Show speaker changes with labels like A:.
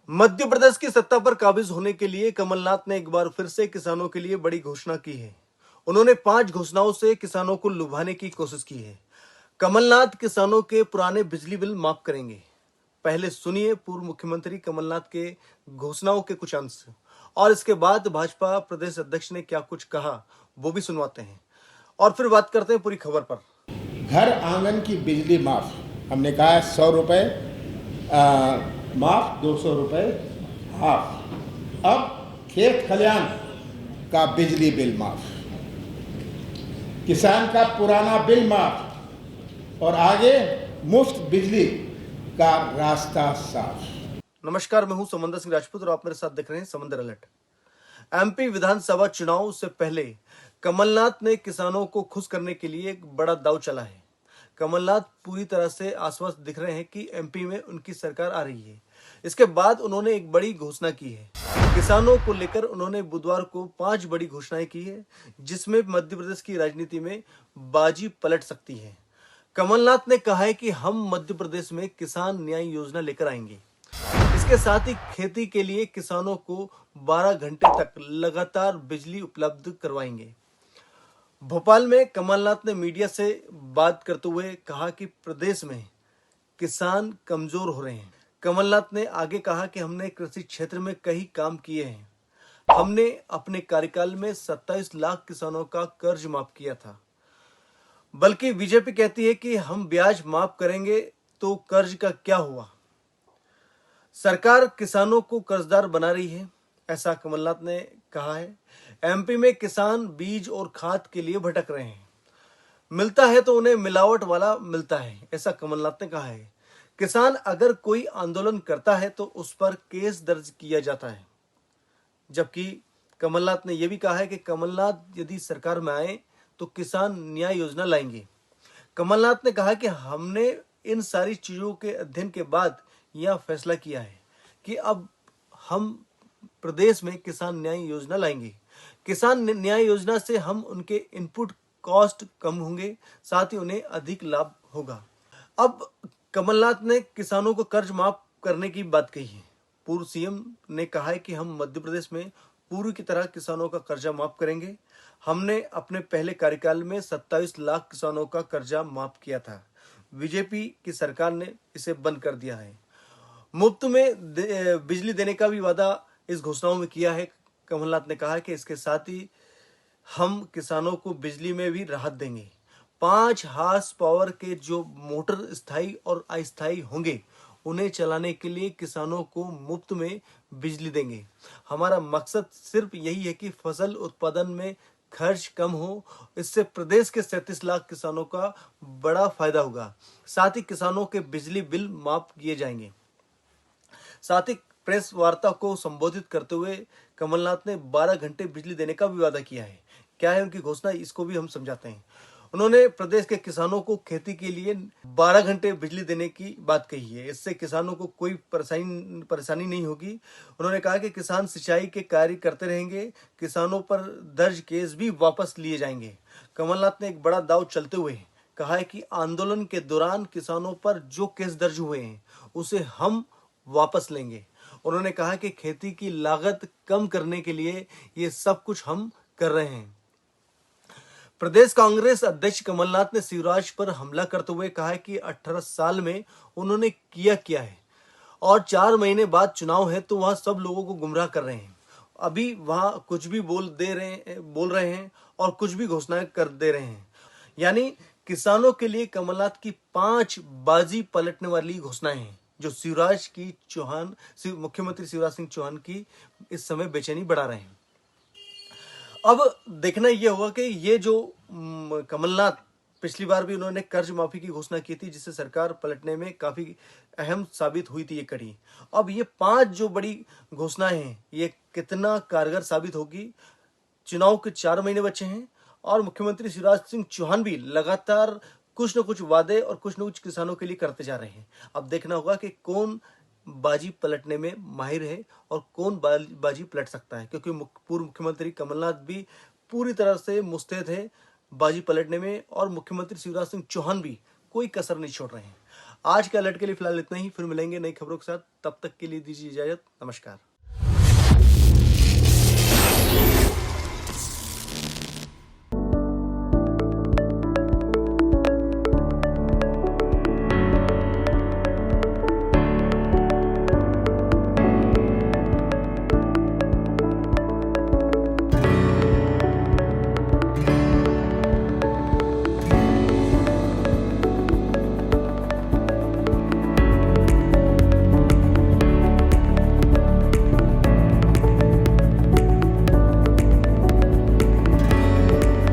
A: मध्य प्रदेश की सत्ता पर काबिज होने के लिए कमलनाथ ने एक बार फिर से किसानों के लिए बड़ी घोषणा की है। उन्होंने 5 घोषणाओं से किसानों को लुभाने की कोशिश की है। कमलनाथ किसानों के पुराने बिजली बिल माफ करेंगे। पहले सुनिए पूर्व मुख्यमंत्री कमलनाथ के घोषणाओं के कुछ अंश और इसके बाद भाजपा प्रदेश अध्यक्ष ने क्या कुछ कहा वो भी सुनवाते हैं और फिर बात करते हैं पूरी खबर पर।
B: घर आंगन की बिजली माफ, हमने कहा है 100 रुपये माफ, 200 रुपये हाफ। अब खेत खलियान का बिजली बिल माफ, किसान का पुराना बिल माफ और आगे मुफ्त बिजली का रास्ता साफ।
A: नमस्कार, मैं हूं समंदर सिंह राजपूत और आप मेरे साथ देख रहे हैं समंदर अलर्ट। एमपी विधानसभा चुनाव से पहले कमलनाथ ने किसानों को खुश करने के लिए एक बड़ा दांव चला है। कमलनाथ पूरी तरह से आश्वस्त दिख रहे हैं कि एमपी में उनकी सरकार आ रही है। इसके बाद उन्होंने एक बड़ी घोषणा की है। किसानों को लेकर उन्होंने बुधवार को 5 बड़ी घोषणाएं की है, जिसमें मध्य प्रदेश की राजनीति में बाजी पलट सकती है। कमलनाथ ने कहा है कि हम मध्य प्रदेश में किसान न्याय योजना लेकर आएंगे। इसके साथ ही खेती के लिए किसानों को 12 घंटे तक लगातार बिजली उपलब्ध करवाएंगे। भोपाल में कमलनाथ ने मीडिया से बात करते हुए कहा कि प्रदेश में किसान कमजोर हो रहे हैं। कमलनाथ ने आगे कहा कि हमने कृषि क्षेत्र में कई काम किए हैं। हमने अपने कार्यकाल में 27 लाख किसानों का कर्ज माफ किया था। बल्कि बीजेपी कहती है कि हम ब्याज माफ करेंगे तो कर्ज का क्या हुआ। सरकार किसानों को कर्जदार बना रही है, ऐसा कमलनाथ ने कहा है। एमपी में किसान बीज और खाद के लिए भटक रहे हैं। मिलता है तो उन्हें मिलावट वाला मिलता है, ऐसा कमलनाथ ने कहा है। किसान अगर कोई आंदोलन करता है तो उस पर केस दर्ज किया जाता है। जबकि कमलनाथ ने यह भी कहा है कि कमलनाथ यदि सरकार में आए तो किसान न्याय योजना लाएंगे। कमलनाथ ने कहा कि हमने इन सारी चीजों के अध्ययन के बाद यह फैसला किया है कि अब हम प्रदेश में किसान न्याय योजना लाएंगे। किसान न्याय योजना से हम उनके इनपुट कॉस्ट कम होंगे, साथ ही उन्हें अधिक लाभ होगा। अब कमलनाथ ने किसानों को कर्ज माफ करने की बात कही है। पूर्व सीएम ने कहा है कि हम मध्य प्रदेश में पूर्व की तरह किसानों का कर्जा माफ करेंगे। हमने अपने पहले कार्यकाल में 27 लाख किसानों का कर्जा माफ किया था। बीजेपी की सरकार ने इसे बंद कर दिया है। मुफ्त में बिजली देने का भी वादा इस घोषणाओं में किया है। कमलनाथ ने कहा कि इसके साथ ही हम किसानों को बिजली में भी राहत देंगे। 5 हार्स पावर के जो मोटर स्थायी और अस्थायी होंगे उन्हें चलाने के लिए किसानों को मुफ्त में बिजली देंगे। हमारा मकसद सिर्फ यही है कि फसल उत्पादन में खर्च कम हो। इससे प्रदेश के 37 लाख किसानों का बड़ा फायदा होगा। साथ ही किसानों के बिजली बिल माफ किए जाएंगे। साथ ही प्रेस वार्ता को संबोधित करते हुए कमलनाथ ने 12 घंटे बिजली देने का भी वादा किया है। क्या है उनकी घोषणा, इसको भी हम समझाते हैं। उन्होंने प्रदेश के किसानों को खेती के लिए 12 घंटे बिजली देने की बात कही है। इससे किसानों को कोई परेशानी नहीं होगी। उन्होंने कहा कि किसान सिंचाई के कार्य करते रहेंगे। किसानों पर दर्ज केस भी वापस लिए जाएंगे। कमलनाथ ने एक बड़ा दांव चलते हुए कहा है कि आंदोलन के दौरान किसानों पर जो केस दर्ज हुए हैं उसे हम वापस लेंगे। उन्होंने कहा कि खेती की लागत कम करने के लिए ये सब कुछ हम कर रहे हैं। प्रदेश कांग्रेस अध्यक्ष कमलनाथ ने शिवराज पर हमला करते हुए कहा है कि 18 साल में उन्होंने किया है और 4 महीने बाद चुनाव है तो वहां सब लोगों को गुमराह कर रहे हैं। अभी वहां कुछ भी बोल रहे हैं और कुछ भी घोषणाएं कर दे रहे हैं। यानी किसानों के लिए कमलनाथ की 5 बाजी पलटने वाली घोषणाएं हैं जो मुख्यमंत्री शिवराज सिंह चौहान की इस समय बेचैनी बढ़ा रहे हैं। अब देखना यह होगा कि ये जो कमलनाथ, पिछली बार भी उन्होंने कर्ज माफी की घोषणा की थी जिससे सरकार पलटने में काफी अहम साबित हुई थी ये कड़ी। अब ये 5 जो बड़ी घोषणाएं हैं ये कितना कारगर साबित होगी। चुनाव के 4 महीने बचे हैं और मुख्यमंत्री शिवराज सिंह चौहान भी लगातार कुछ न कुछ वादे और कुछ न कुछ किसानों के लिए करते जा रहे हैं। अब देखना होगा कि कौन बाजी पलटने में माहिर है और कौन बाजी पलट सकता है, क्योंकि पूर्व मुख्यमंत्री कमलनाथ भी पूरी तरह से मुस्तैद है बाजी पलटने में और मुख्यमंत्री शिवराज सिंह चौहान भी कोई कसर नहीं छोड़ रहे हैं। आज के अलर्ट के लिए फिलहाल इतना ही, फिर मिलेंगे नई खबरों के साथ। तब तक के लिए दीजिए इजाजत। नमस्कार।